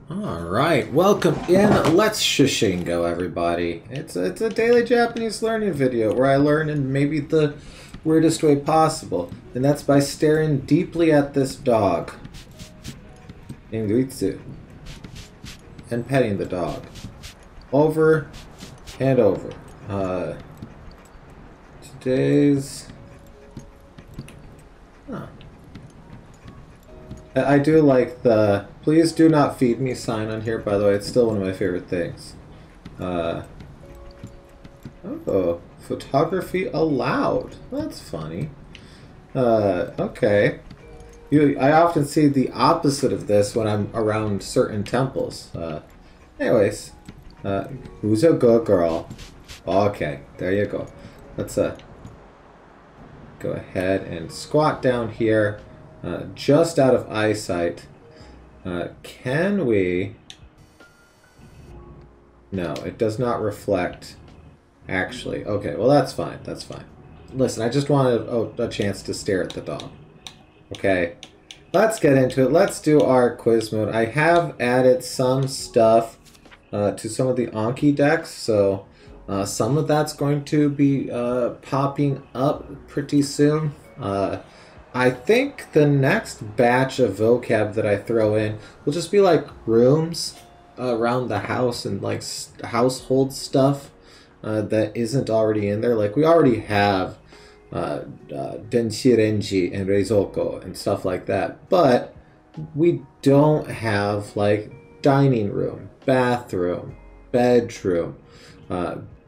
Alright, welcome in. Let's Shashingo, everybody. It's a daily Japanese learning video where I learn in maybe the weirdest way possible. And that's by staring deeply at this dog. Inguitsu. And petting the dog. Over and over. Today's... Huh. I do like the "please do not feed me" sign on here, by the way. It's still one of my favorite things. Oh, photography allowed. That's funny. Okay. I often see the opposite of this when I'm around certain temples. Anyways. Who's a good girl? Okay, there you go. Let's go ahead and squat down here. Just out of eyesight. Can we... No, it does not reflect. Actually. Okay, well that's fine. That's fine. Listen, I just wanted a chance to stare at the dog. Okay. Let's get into it. Let's do our quiz mode. I have added some stuff to some of the Anki decks, so some of that's going to be popping up pretty soon. I think the next batch of vocab that I throw in will just be like rooms around the house and like household stuff that isn't already in there. Like we already have Denshirenji and Reizoko and stuff like that, but we don't have like dining room, bathroom, bedroom,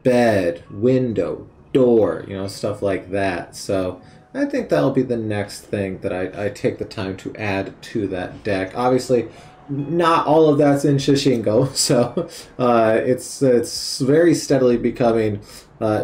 bed, window, door, you know, stuff like that. So I think that'll be the next thing that I take the time to add to that deck. Obviously, not all of that's in Shashingo, so it's very steadily becoming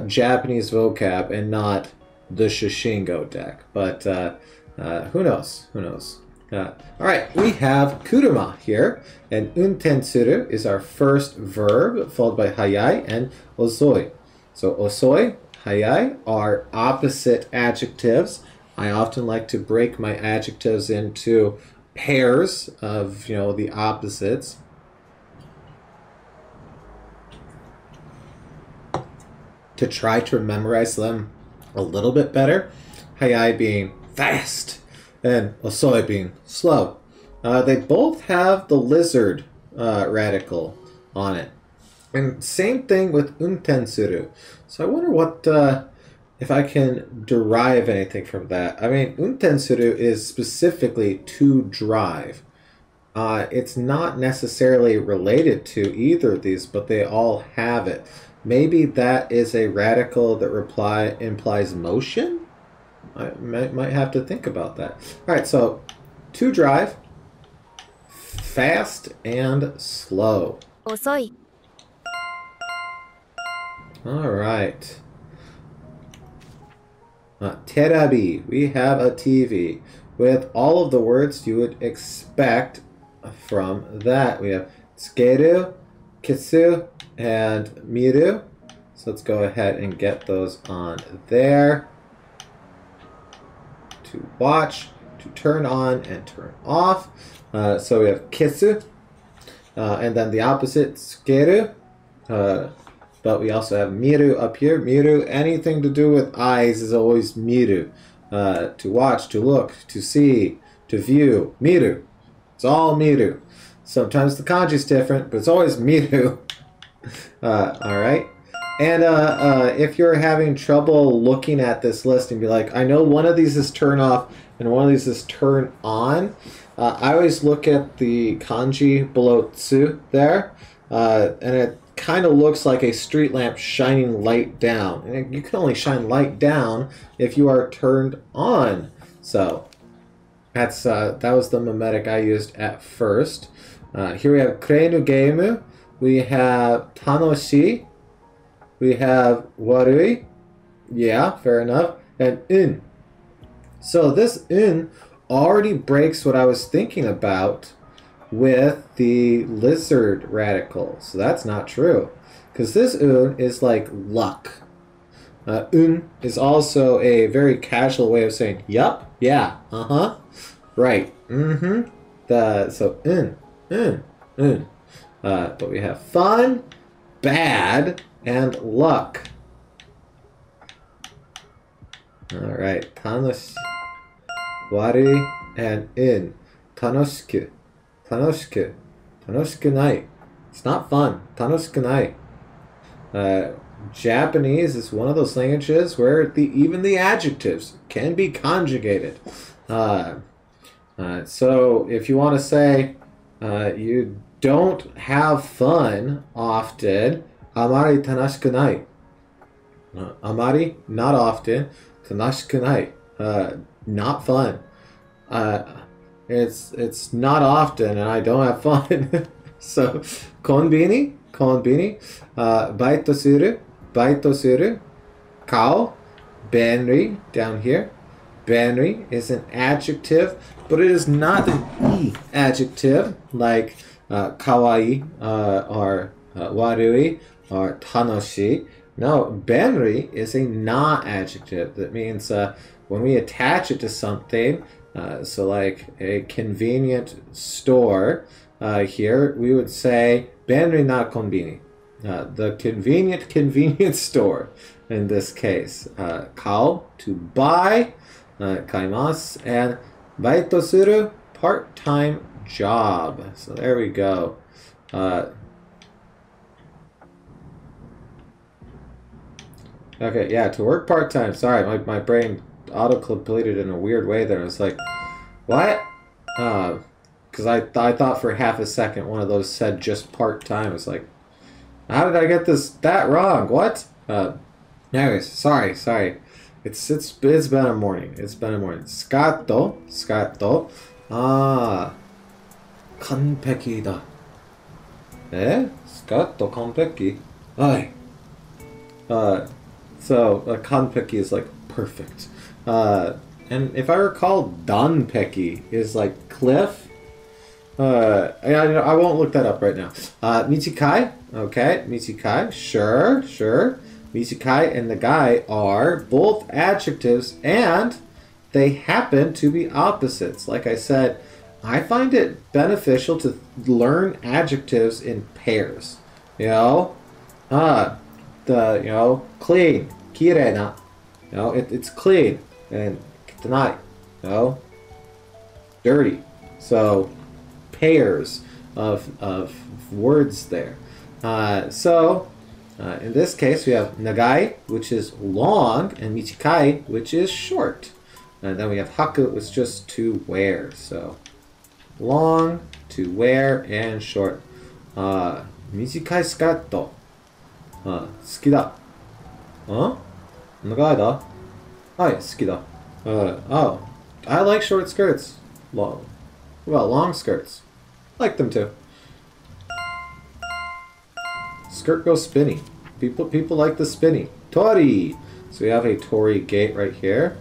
Japanese vocab and not the Shashingo deck. But who knows? Who knows? All right, we have kuruma here, and untensuru is our first verb, followed by hayai and osoi. So osoi, hayai are opposite adjectives. I often like to break my adjectives into pairs of, you know, the opposites. To try to memorize them a little bit better. Hayai being fast and osoi being slow. They both have the lizard radical on it. And same thing with untensuru. So I wonder what if I can derive anything from that. I mean, untensuru is specifically to drive. It's not necessarily related to either of these, but they all have it. Maybe that is a radical that implies motion? I might have to think about that. All right, so to drive, fast and slow. Osoi. All right. Terabi. We have a TV with all of the words you would expect from that. We have tsukeru, kitsu, and miru. So let's go ahead and get those on there. To watch, to turn on, and turn off. So we have kitsu, and then the opposite, tsukeru. But we also have miru up here. Miru, anything to do with eyes is always miru. To watch, to look, to see, to view. Miru. It's all miru. Sometimes the kanji is different, but it's always miru. Alright. And if you're having trouble looking at this list and be like, I know one of these is turn off and one of these is turn on, I always look at the kanji below tsu there, and it kind of looks like a street lamp shining light down. And you can only shine light down if you are turned on. So that's that was the mimetic I used at first. Here we have kurenu geimu. We have tanoshi. We have warui. Yeah, fair enough. And in. So this in already breaks what I was thinking about with the lizard radical. So that's not true. Because this un is like luck. Un is also a very casual way of saying, yup, yeah, uh-huh, right, mm-hmm. So un, un. But we have fun, bad, and luck. Alright, tanoshi, wari, and in. Tanoshiku, tanoshiku, tanoshiku nai. It's not fun. Tanoshiku nai. Japanese is one of those languages where even the adjectives can be conjugated. So if you want to say you don't have fun often, amari tanashiku nai. Amari, not often. Tanashiku nai. Not fun. It's not often, and I don't have fun. So, konbini, baito suru, kao, benri, down here. Benri is an adjective, but it is not an e adjective like kawaii or warui or tanoshi. No, benri is a na adjective. That means when we attach it to something, so like a convenient store, here we would say benri na konbini. The convenient store in this case. Kao, to buy, kaimasu, and baito suru, part-time job. So there we go. Okay, yeah, to work part-time. Sorry, my brain auto-completed in a weird way there. I was like, what? Because I thought for half a second one of those said just part-time. I was like, how did I get that wrong? What? Anyways, sorry. It's been a morning. Scatto. Kanpeki da. Scatto kanpeki. Ai. So kanpeki is like perfect. And if I recall, danpeki is like cliff. I won't look that up right now. Michikai. Okay, Michikai. Sure. Michikai and the guy are both adjectives, and they happen to be opposites. Like I said, I find it beneficial to learn adjectives in pairs. Clean, kirei-na. It's clean, and kitanai, dirty. So pairs of words there. In this case, we have nagai, which is long, and michikai, which is short. And then we have haku, which is just to wear. So long, to wear, and short. Michikai skatto. Suki da. Nagai da. Hai, suki da. Oh, I like short skirts. Long. What about long skirts? I like them too. Skirt goes spinny. People like the spinny. Tori! So we have a Tori gate right here.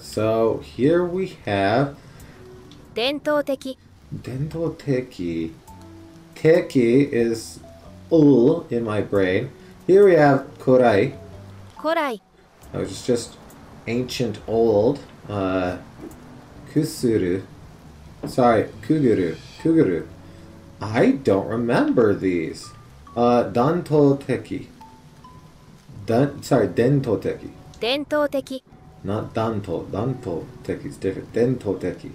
So here we have Dentoteki. Dentoteki. Teki is in my brain. Here we have korai. Korai. Which is just ancient old. Kusuru. Sorry, kuguru. I don't remember these. Dantoteki. Dentoteki. Dentoteki. Not danto. Dantoteki is different. Dentoteki.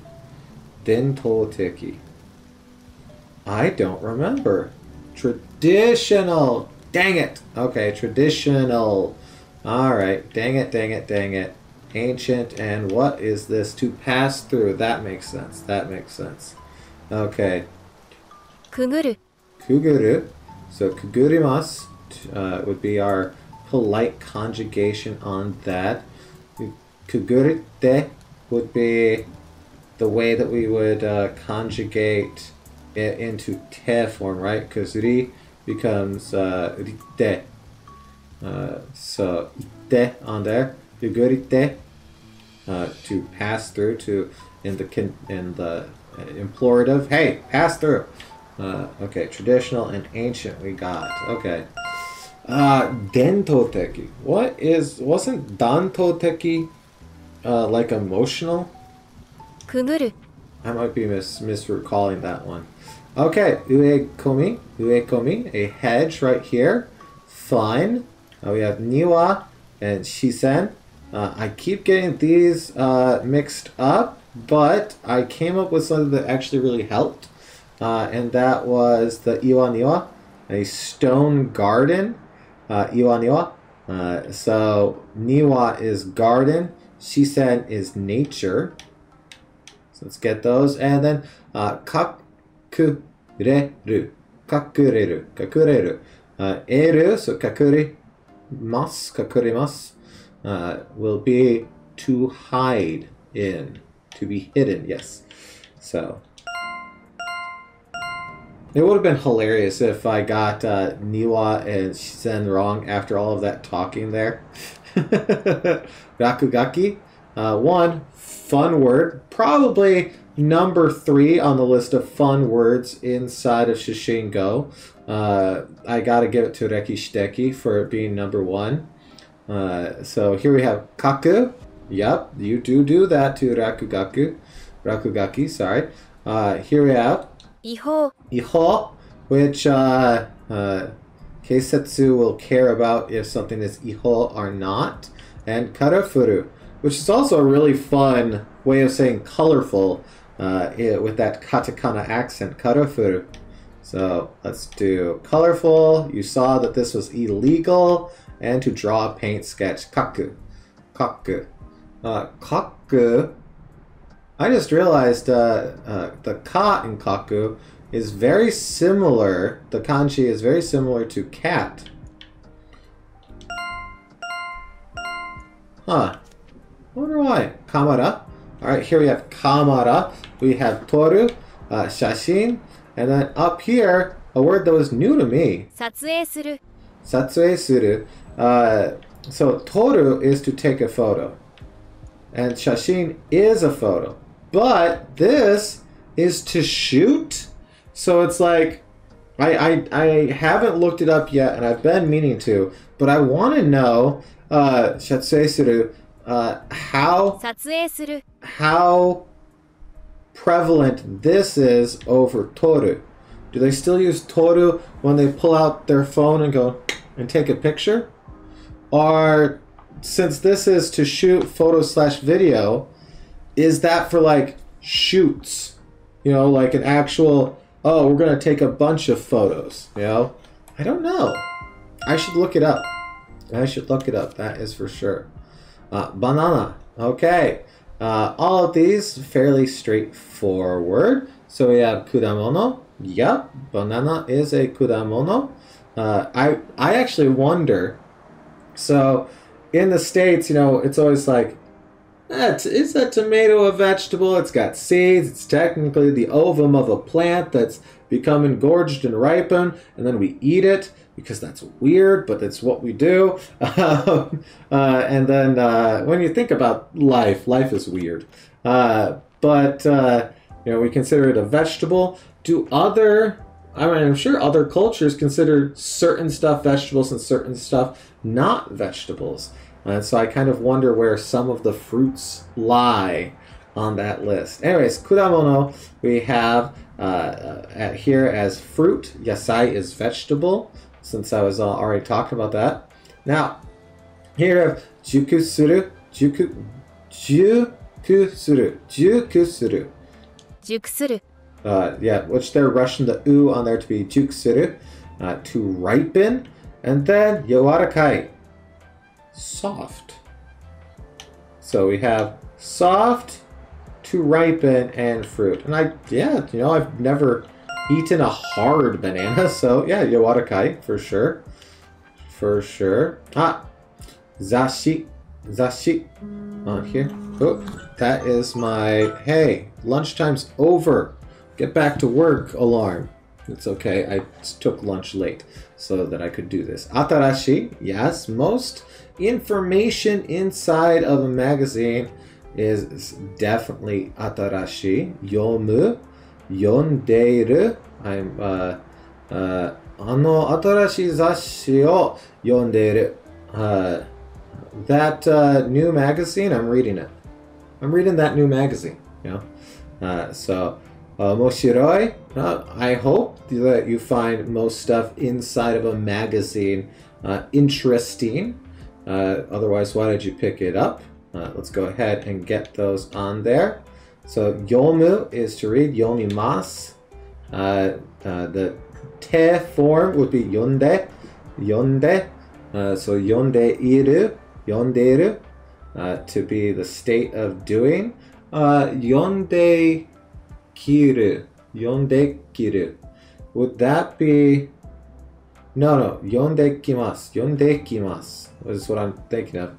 I don't remember. Traditional. Dang it. Okay, traditional. Alright. Dang it. Ancient. And what is this? To pass through. That makes sense. Okay. Kuguru. So kugurimasu would be our polite conjugation on that. Kugurite would be the way that we would conjugate it into te form, right? Because ri becomes rite. So ite on there. Kugurite to pass through, to in the implorative. Hey, pass through. Okay, traditional and ancient we got. Okay. Dentoteki. Wasn't dantoteki like emotional? Kuguru. I might be misrecalling that one. Okay, uekomi, a hedge right here. Fine. We have niwa and shisen. I keep getting these mixed up, but I came up with something that actually really helped. And that was the iwa niwa, a stone garden. Iwa niwa. So niwa is garden, shisen is nature. So let's get those. And then kakureru. Kakureru. Eru, so kakurimasu, will be to hide in. To be hidden, yes. So it would have been hilarious if I got niwa and shisen wrong after all of that talking there. Rakugaki. One fun word. Probably number 3 on the list of fun words inside of Shashingo. I gotta give it to Reki Shiteki for being number 1. So here we have kaku. Yep, you do that to Rakugaki, sorry. Here we have 違法 iho, which keisetsu will care about if something is iho or not. And karafuru, which is also a really fun way of saying colorful with that katakana accent, karafuru. So let's do colorful. You saw that this was illegal. And to draw a paint sketch, kaku. Kaku. Kaku. I just realized the ka in kaku is very similar. The kanji is very similar to cat. Huh. I wonder why. Kamara. Alright, here we have kamara. We have toru, shashin. And then up here, a word that was new to me. 撮影する Satsue suru. So toru is to take a photo. And shashin is a photo. But this is to shoot. So it's like, I haven't looked it up yet, and I've been meaning to, but I want to know, shatsue suru, how 撮影する how prevalent this is over toru. Do they still use toru when they pull out their phone and go and take a picture? Or since this is to shoot photo/video, is that for like shoots? You know, like an actual, oh, we're going to take a bunch of photos, you know? I don't know. I should look it up. That is for sure. Banana. Okay. All of these fairly straightforward. So we have kudamono. Yep, banana is a kudamono. I actually wonder. So in the States, you know, it's always like, is a tomato a vegetable? It's got seeds. It's technically the ovum of a plant that's become engorged and ripened, and then we eat it because that's weird, but it's what we do. And then when you think about life is weird. But you know, we consider it a vegetable. I'm sure other cultures consider certain stuff vegetables and certain stuff not vegetables. And so I kind of wonder where some of the fruits lie on that list. Anyways, kudamono we have here as fruit. Yasai is vegetable, since I was already talking about that. Now, here we have jukusuru. Jukusuru. 熟する Yeah, which they're rushing the u on there to be jukusuru, to ripen. And then yawarakai, soft. So we have soft, to ripen, and fruit. And I've never eaten a hard banana, so yeah, yawarakai for sure. For sure. Zashi on here. Oh, that is my, hey, lunchtime's over. Get back to work alarm. It's okay, I took lunch late so that I could do this. Atarashi, yes, most information inside of a magazine is definitely atarashi. Yomu, yondeiru. I'm, ano atarashi zashi o yondeiru. That new magazine, I'm reading it. I'm reading that new magazine, you know. So, moshiroi. I hope that you find most stuff inside of a magazine interesting. Otherwise, why did you pick it up? Let's go ahead and get those on there. So, yomu is to read, yomimasu. The te form would be yonde, yonde. So, yondeiru, yondeiru, to be the state of doing. Yonde kiru, yonde kiru. Would that be... No, yonde kimasu, yonde kimasu is what I'm thinking of.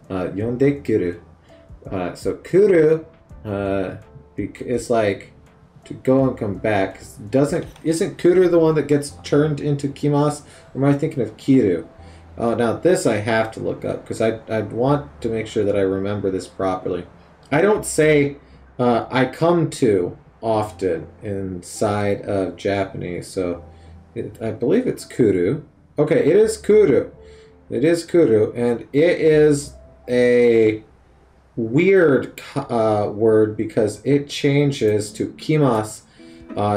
Yonde kuru. So kuru is like to go and come back. Isn't kuru the one that gets turned into kimasu? Or am I thinking of kiru? Oh, now this I have to look up because I'd want to make sure that I remember this properly. I don't say I come to often inside of Japanese, so I believe it's kuru. Okay, it is kuru. It is kuru, and it is a weird word because it changes to kimasu.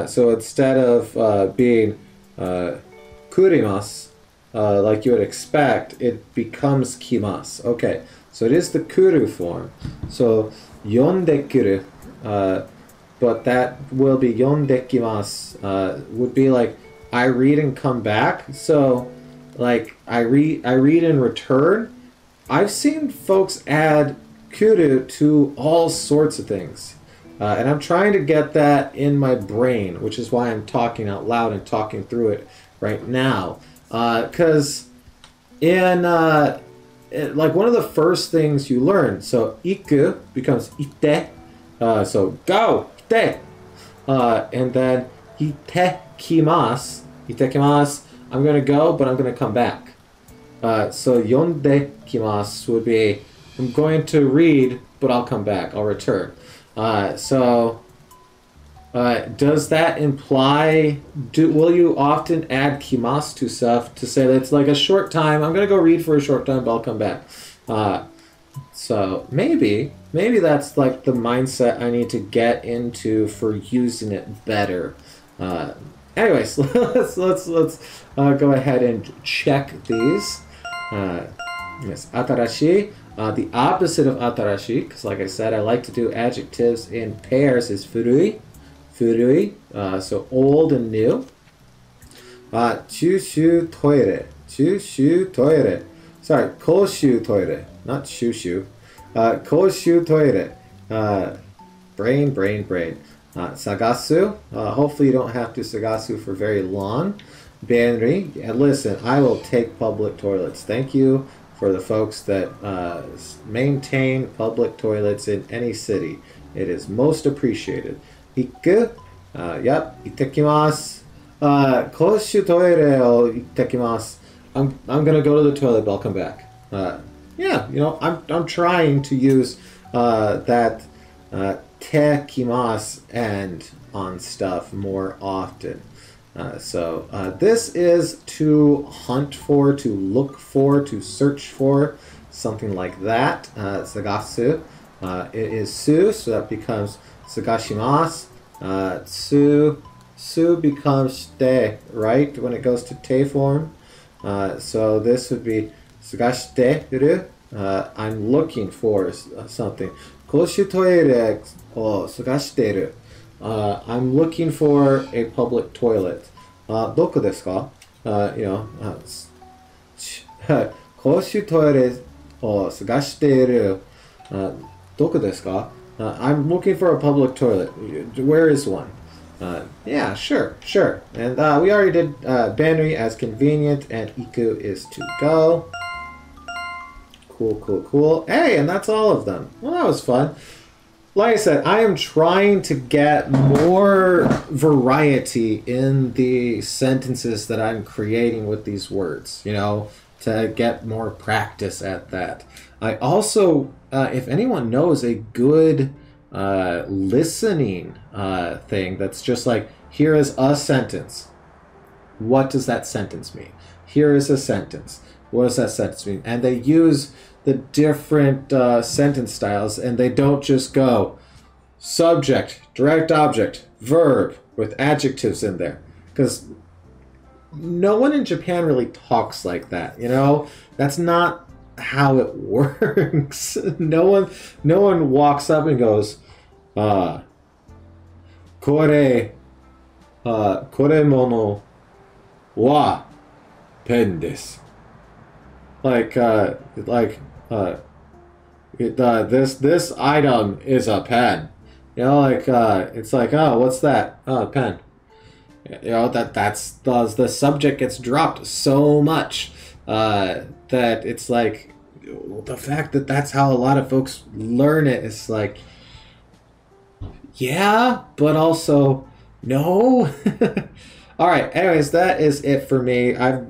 So instead of being kurimasu, like you would expect, it becomes kimasu. Okay, so it is the kuru form. So yonde kuru, but that will be yonde kimasu. Would be like I read and come back. So like I read and return. I've seen folks add kuru to all sorts of things. And I'm trying to get that in my brain, which is why I'm talking out loud and talking through it right now. Because in like one of the first things you learn, so iku becomes ite, so go, ite, and then itekimasu, I'm going to go, but I'm going to come back. So yonde kimasu would be, I'm going to read, but I'll come back, I'll return. Does that imply, will you often add kimasu to stuff to say that it's like a short time, I'm going to go read for a short time, but I'll come back. So maybe that's like the mindset I need to get into for using it better. Anyways, let's go ahead and check these. Yes, atarashi. The opposite of atarashi, because like I said, I like to do adjectives in pairs, is furui. Furui, so old and new. Chushu toire. Chushu toire. Sorry, koshu toire, not shushu. Koshu toire. Brain. Sagasu. Hopefully you don't have to sagasu for very long. Benri. And listen, I will take public toilets. Thank you for the folks that maintain public toilets in any city. It is most appreciated. Iku. Yep. Itekimasu. Koshu toire o itekimasu. I'm gonna go to the toilet, but I'll come back. Yeah, you know, I'm trying to use that tekimasu end on stuff more often. So this is to hunt for, to look for, to search for, something like that. Sagasu. It is su, so that becomes sagashimasu. Su becomes te, right? When it goes to te form. So this would be sagashiteru. I'm looking for something. Koshu toire o sagashiteru. I'm looking for a public toilet. Doko desu ka? Koshu toire o sagashiteru. Doko desu ka? I'm looking for a public toilet. Where is one? Yeah, sure. And we already did Benri as convenient, and Iku is to go. Cool. Hey, and that's all of them. Well, that was fun. Like I said, I am trying to get more variety in the sentences that I'm creating with these words, you know, to get more practice at that. I also, if anyone knows a good listening thing that's just like, here is a sentence. What does that sentence mean? Here is a sentence. What does that sentence mean? And they use the different sentence styles, and they don't just go subject, direct object, verb with adjectives in there. Because no one in Japan really talks like that, you know? That's not how it works. No one walks up and goes, kore mono wa pen desu. This item is a pen. You know, it's like, oh, what's that? Oh, a pen. You know, that's the subject gets dropped so much that it's like the fact that that's how a lot of folks learn it is like, yeah, but also no. All right. Anyways, that is it for me. I've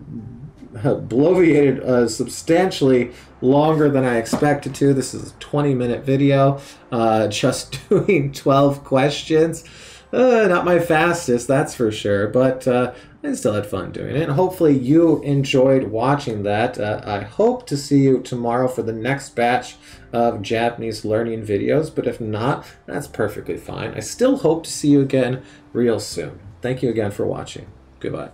bloviated substantially longer than I expected to. This is a 20-minute video, just doing 12 questions. Not my fastest, that's for sure, but I still had fun doing it. And hopefully you enjoyed watching that. I hope to see you tomorrow for the next batch of Japanese learning videos, but if not, that's perfectly fine. I still hope to see you again real soon. Thank you again for watching. Goodbye.